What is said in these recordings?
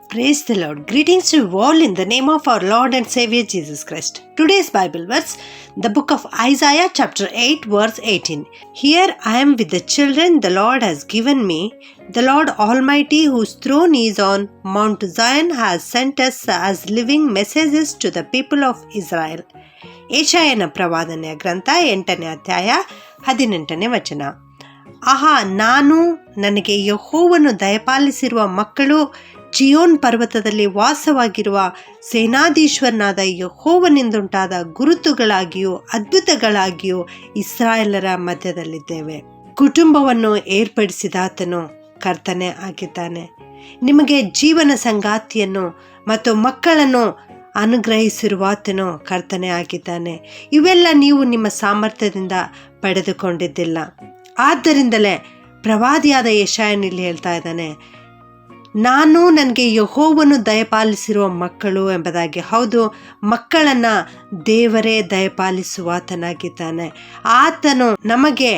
Praise the Lord. Greetings to you all in the name of our Lord and Savior Jesus Christ. Today's Bible verse, the book of Isaiah chapter 8 verse 18. Here I am with the children the Lord has given me. The Lord Almighty, whose throne is on Mount Zion, has sent us as living messages to the people of Israel. ಯೆಶಾಯನ ಪ್ರವಾದನೆಯ ಗ್ರಂಥ 8ನೇ ಅಧ್ಯಾಯ 18ನೇ ವಚನ. ಆಹಾ, ನಾನು ನನಗೆ ಯೆಹೋವನು ದಯಪಾಲಿಸಿರುವ ಮಕ್ಕಳು, ಚಿಯೋನ್ ಪರ್ವತದಲ್ಲಿ ವಾಸವಾಗಿರುವ ಸೇನಾಧೀಶ್ವರನಾದ ಯೆಹೋವನಿಂದುಂಟಾದ ಗುರುತುಗಳಾಗಿಯೂ ಅದ್ಭುತಗಳಾಗಿಯೂ ಇಸ್ರಾಯೇಲರ ಮಧ್ಯದಲ್ಲಿದ್ದೇವೆ. ಕುಟುಂಬವನ್ನು ಏರ್ಪಡಿಸಿದಾತನು ಕರ್ತನೇ ಆಗಿದ್ದಾನೆ. ನಿಮಗೆ ಜೀವನ ಸಂಗಾತಿಯನ್ನು ಮತ್ತು ಮಕ್ಕಳನ್ನು ಅನುಗ್ರಹಿಸಿರುವಾತನು ಕರ್ತನೇ ಆಗಿದ್ದಾನೆ. ಇವೆಲ್ಲ ನೀವು ನಿಮ್ಮ ಸಾಮರ್ಥ್ಯದಿಂದ ಪಡೆದುಕೊಂಡಿದ್ದಿಲ್ಲ. ಆದ್ದರಿಂದಲೇ ಪ್ರವಾದಿಯಾದ ಯೆಶಾಯನಲ್ಲಿ ಹೇಳ್ತಾ ಇದ್ದಾನೆ, ನಾನು ನನಗೆ ಯೆಹೋವನು ದಯಪಾಲಿಸಿರುವ ಮಕ್ಕಳು ಎಂಬುದಾಗಿ. ಹೌದು, ಮಕ್ಕಳನ್ನು ದೇವರೇ ದಯಪಾಲಿಸುವಾತನಾಗಿದ್ದಾನೆ. ಆತನು ನಮಗೆ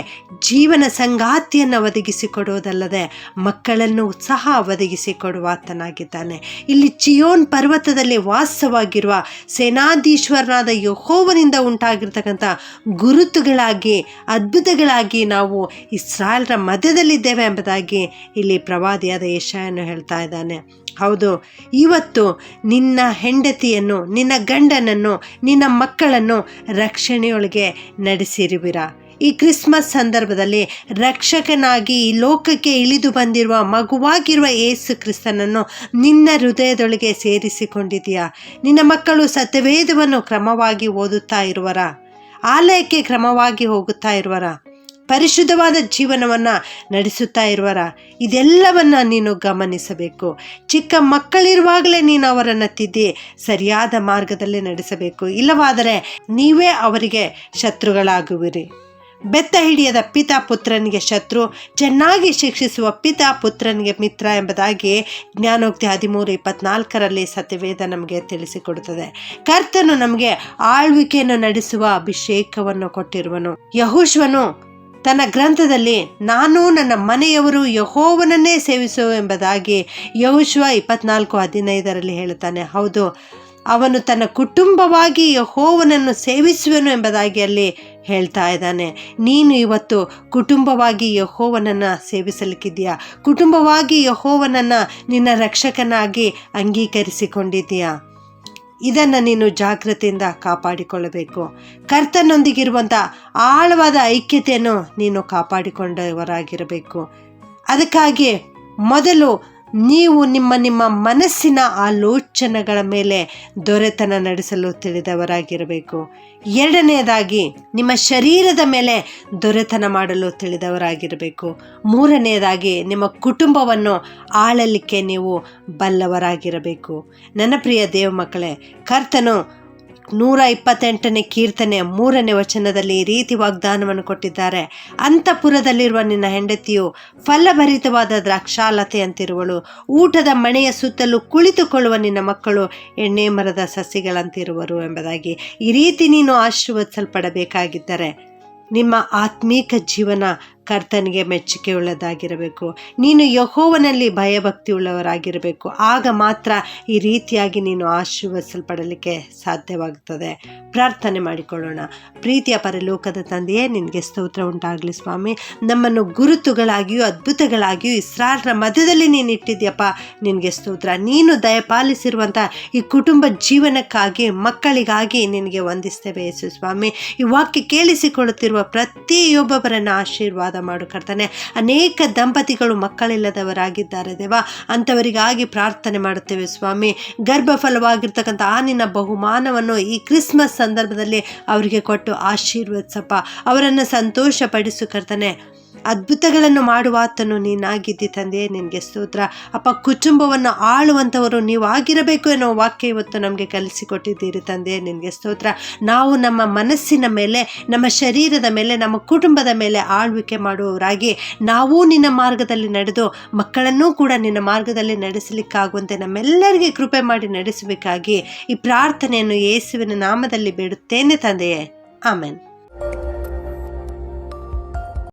ಜೀವನ ಸಂಗಾತಿಯನ್ನು ಒದಗಿಸಿಕೊಡುವುದಲ್ಲದೆ ಮಕ್ಕಳನ್ನು ಸಹ ಒದಗಿಸಿಕೊಡುವಾತನಾಗಿದ್ದಾನೆ. ಇಲ್ಲಿ ಚಿಯೋನ್ ಪರ್ವತದಲ್ಲಿ ವಾಸವಾಗಿರುವ ಸೇನಾಧೀಶ್ವರನಾದ ಯೆಹೋವನಿಂದ ಉಂಟಾಗಿರ್ತಕ್ಕಂಥ ಗುರುತುಗಳಾಗಿ ಅದ್ಭುತಗಳಾಗಿ ನಾವು ಇಸ್ರಾಯೇಲರ ಮಧ್ಯದಲ್ಲಿದ್ದೇವೆ ಎಂಬುದಾಗಿ ಇಲ್ಲಿ ಪ್ರವಾದಿಯಾದ ಯೆಶಾಯನು ಹೇಳ್ತಾ ಇದ್ದಾನೆ. ಹೌದು, ಇವತ್ತು ನಿನ್ನ ಹೆಂಡತಿಯನ್ನು, ನಿನ್ನ ಗಂಡನನ್ನು, ನಿನ್ನ ಮಕ್ಕಳನ್ನು ರಕ್ಷಣೆಯೊಳಗೆ ನಡೆಸಿರುವಿರ. ಈ ಕ್ರಿಸ್ಮಸ್ ಸಂದರ್ಭದಲ್ಲಿ ರಕ್ಷಕನಾಗಿ ಈ ಲೋಕಕ್ಕೆ ಇಳಿದು ಬಂದಿರುವ ಮಗುವಾಗಿರುವ ಯೇಸು ಕ್ರಿಸ್ತನನ್ನು ನಿನ್ನ ಹೃದಯದೊಳಗೆ ಸೇರಿಸಿಕೊಂಡಿದೆಯಾ? ನಿನ್ನ ಮಕ್ಕಳು ಸತ್ಯವೇದವನ್ನು ಕ್ರಮವಾಗಿ ಓದುತ್ತಾ ಇರುವರ? ಆಲಯಕ್ಕೆ ಕ್ರಮವಾಗಿ ಹೋಗುತ್ತಾ ಇರುವರ? ಪರಿಶುದ್ಧವಾದ ಜೀವನವನ್ನು ನಡೆಸುತ್ತಾ ಇರುವರ? ಇದೆಲ್ಲವನ್ನು ನೀನು ಗಮನಿಸಬೇಕು. ಚಿಕ್ಕ ಮಕ್ಕಳಿರುವಾಗಲೇ ನೀನು ಅವರನ್ನು ತಿದ್ದಿ ಸರಿಯಾದ ಮಾರ್ಗದಲ್ಲಿ ನಡೆಸಬೇಕು. ಇಲ್ಲವಾದರೆ ನೀವೇ ಅವರಿಗೆ ಶತ್ರುಗಳಾಗುವಿರಿ. ಬೆತ್ತ ಹಿಡಿಯದ ಪಿತಾ ಪುತ್ರನಿಗೆ ಶತ್ರು, ಚೆನ್ನಾಗಿ ಶಿಕ್ಷಿಸುವ ಪಿತಾ ಪುತ್ರನಿಗೆ ಮಿತ್ರ ಎಂಬುದಾಗಿ ಜ್ಞಾನೋಕ್ತಿ 13:24 ಸತ್ಯವೇದ ನಮಗೆ ತಿಳಿಸಿಕೊಡುತ್ತದೆ. ಕರ್ತನು ನಮಗೆ ಆಳ್ವಿಕೆಯನ್ನು ನಡೆಸುವ ಅಭಿಷೇಕವನ್ನು ಕೊಟ್ಟಿರುವನು. ಯೆಹೋಶುವನು ತನ್ನ ಗ್ರಂಥದಲ್ಲಿ ನಾನು ನನ್ನ ಮನೆಯವರು ಯೆಹೋವನನ್ನೇ ಸೇವಿಸುವ ಎಂಬುದಾಗಿ ಯೆಹೋಶುವ 24:15 ಹೇಳುತ್ತಾನೆ. ಹೌದು, ಅವನು ತನ್ನ ಕುಟುಂಬವಾಗಿ ಯೆಹೋವನನ್ನು ಸೇವಿಸುವನು ಎಂಬುದಾಗಿ ಅಲ್ಲಿ ಹೇಳ್ತಾ ಇದ್ದಾನೆ. ನೀನು ಇವತ್ತು ಕುಟುಂಬವಾಗಿ ಯೆಹೋವನನ್ನು ಸೇವಿಸಲಿಕ್ಕಿದೆಯಾ? ಕುಟುಂಬವಾಗಿ ಯೆಹೋವನನ್ನು ನಿನ್ನ ರಕ್ಷಕನಾಗಿ ಅಂಗೀಕರಿಸಿಕೊಂಡಿದ್ದೀಯಾ? ಇದನ್ನು ನೀನು ಜಾಗ್ರತೆಯಿಂದ ಕಾಪಾಡಿಕೊಳ್ಳಬೇಕು. ಕರ್ತನೊಂದಿಗಿರುವಂಥ ಆಳವಾದ ಐಕ್ಯತೆಯನ್ನು ನೀನು ಕಾಪಾಡಿಕೊಂಡವರಾಗಿರಬೇಕು. ಅದಕ್ಕಾಗಿ ಮೊದಲು ನೀವು ನಿಮ್ಮ ಮನಸ್ಸಿನ ಆಲೋಚನೆಗಳ ಮೇಲೆ ದೊರೆತನ ನಡೆಸಲು ತಿಳಿದವರಾಗಿರಬೇಕು. ಎರಡನೆಯದಾಗಿ ನಿಮ್ಮ ಶರೀರದ ಮೇಲೆ ದೊರೆತನ ಮಾಡಲು ತಿಳಿದವರಾಗಿರಬೇಕು. ಮೂರನೆಯದಾಗಿ ನಿಮ್ಮ ಕುಟುಂಬವನ್ನು ಆಳಲಿಕ್ಕೆ ನೀವು ಬಲ್ಲವರಾಗಿರಬೇಕು. ನನ್ನ ಪ್ರಿಯ ದೇವ ಮಕ್ಕಳೇ, ಕರ್ತನು 128ನೇ ಕೀರ್ತನೆ 3ನೇ ವಚನದಲ್ಲಿ ಈ ರೀತಿ ವಾಗ್ದಾನವನ್ನು ಕೊಟ್ಟಿದ್ದಾರೆ. ಅಂತಃಪುರದಲ್ಲಿರುವ ನಿನ್ನ ಹೆಂಡತಿಯು ಫಲಭರಿತವಾದ ದ್ರಾಕ್ಷಾಲತೆಯಂತಿರುವಳು. ಊಟದ ಮಣೆಯ ಸುತ್ತಲೂ ಕುಳಿತುಕೊಳ್ಳುವ ನಿನ್ನ ಮಕ್ಕಳು ಎಣ್ಣೆ ಮರದ ಸಸಿಗಳಂತಿರುವರು ಎಂಬುದಾಗಿ. ಈ ರೀತಿ ನೀನು ಆಶೀರ್ವದಿಸಲ್ಪಡಬೇಕಾಗಿದ್ದರೆ ನಿಮ್ಮ ಆತ್ಮೀಕ ಜೀವನ ಕರ್ತನಿಗೆ ಮೆಚ್ಚುಗೆ ಉಳ್ಳದಾಗಿರಬೇಕು. ನೀನು ಯೆಹೋವನಲ್ಲಿ ಭಯಭಕ್ತಿ ಉಳ್ಳವರಾಗಿರಬೇಕು. ಆಗ ಮಾತ್ರ ಈ ರೀತಿಯಾಗಿ ನೀನು ಆಶೀರ್ವದಿಸಲ್ಪಡಲಿಕ್ಕೆ ಸಾಧ್ಯವಾಗುತ್ತದೆ. ಪ್ರಾರ್ಥನೆ ಮಾಡಿಕೊಳ್ಳೋಣ. ಪ್ರೀತಿಯ ಪರಲೋಕದ ತಂದೆಯೇ, ನಿನಗೆ ಸ್ತೋತ್ರ ಉಂಟಾಗಲಿ ಸ್ವಾಮಿ. ನಮ್ಮನ್ನು ಗುರುತುಗಳಾಗಿಯೂ ಅದ್ಭುತಗಳಾಗಿಯೂ ಇಸ್ರಾಯೇಲರ ಮಧ್ಯದಲ್ಲಿ ನೀನು ಇಟ್ಟಿದ್ಯಪ್ಪ, ನಿನಗೆ ಸ್ತೋತ್ರ. ನೀನು ದಯಪಾಲಿಸಿರುವಂಥ ಈ ಕುಟುಂಬ ಜೀವನಕ್ಕಾಗಿ, ಮಕ್ಕಳಿಗಾಗಿ ನಿನಗೆ ವಂದಿಸ್ತೇವೆ ಯೇಸು ಸ್ವಾಮಿ. ಈ ವಾಕ್ಯ ಕೇಳಿಸಿಕೊಳ್ಳುತ್ತಿರುವ ಪ್ರತಿಯೊಬ್ಬೊಬ್ಬರನ್ನು ಆಶೀರ್ವಾದ ಮಾಡು ಕರ್ತನೆ. ಅನೇಕ ದಂಪತಿಗಳು ಮಕ್ಕಳಿಲ್ಲದವರಾಗಿದ್ದಾರೆ ದೇವ, ಅಂಥವರಿಗಾಗಿ ಪ್ರಾರ್ಥನೆ ಮಾಡುತ್ತೇವೆ ಸ್ವಾಮಿ. ಗರ್ಭಫಲವಾಗಿರ್ತಕ್ಕಂಥ ಆ ನಿನ್ನ ಬಹುಮಾನವನ್ನು ಈ ಕ್ರಿಸ್ಮಸ್ ಸಂದರ್ಭದಲ್ಲಿ ಅವರಿಗೆ ಕೊಟ್ಟು ಆಶೀರ್ವದಿಸಪ್ಪ. ಅವರನ್ನು ಸಂತೋಷಪಡಿಸು ಕರ್ತನೆ. ಅದ್ಭುತಗಳನ್ನು ಮಾಡುವಾತನು ನೀನಾಗಿದ್ದಿ ತಂದೆಯೇ, ನಿನಗೆ ಸ್ತೋತ್ರ ಅಪ್ಪ. ಕುಟುಂಬವನ್ನು ಆಳುವಂಥವರು ನೀವು ಆಗಿರಬೇಕು ಎನ್ನುವ ವಾಕ್ಯ ಇವತ್ತು ನಮಗೆ ಕಲಿಸಿಕೊಟ್ಟಿದ್ದೀರಿ ತಂದೆಯೇ, ನಿನಗೆ ಸ್ತೋತ್ರ. ನಾವು ನಮ್ಮ ಮನಸ್ಸಿನ ಮೇಲೆ, ನಮ್ಮ ಶರೀರದ ಮೇಲೆ, ನಮ್ಮ ಕುಟುಂಬದ ಮೇಲೆ ಆಳ್ವಿಕೆ ಮಾಡುವವರಾಗಿ ನಾವು ನಿನ್ನ ಮಾರ್ಗದಲ್ಲಿ ನಡೆದು ಮಕ್ಕಳನ್ನೂ ಕೂಡ ನಿನ್ನ ಮಾರ್ಗದಲ್ಲಿ ನಡೆಸಲಿಕ್ಕಾಗುವಂತೆ ನಮ್ಮೆಲ್ಲರಿಗೆ ಕೃಪೆ ಮಾಡಿ ನಡೆಸಬೇಕಾಗಿ ಈ ಪ್ರಾರ್ಥನೆಯನ್ನು ಯೇಸುವಿನ ನಾಮದಲ್ಲಿ ಬೇಡುತ್ತೇನೆ ತಂದೆಯೇ. ಆಮೆನ್.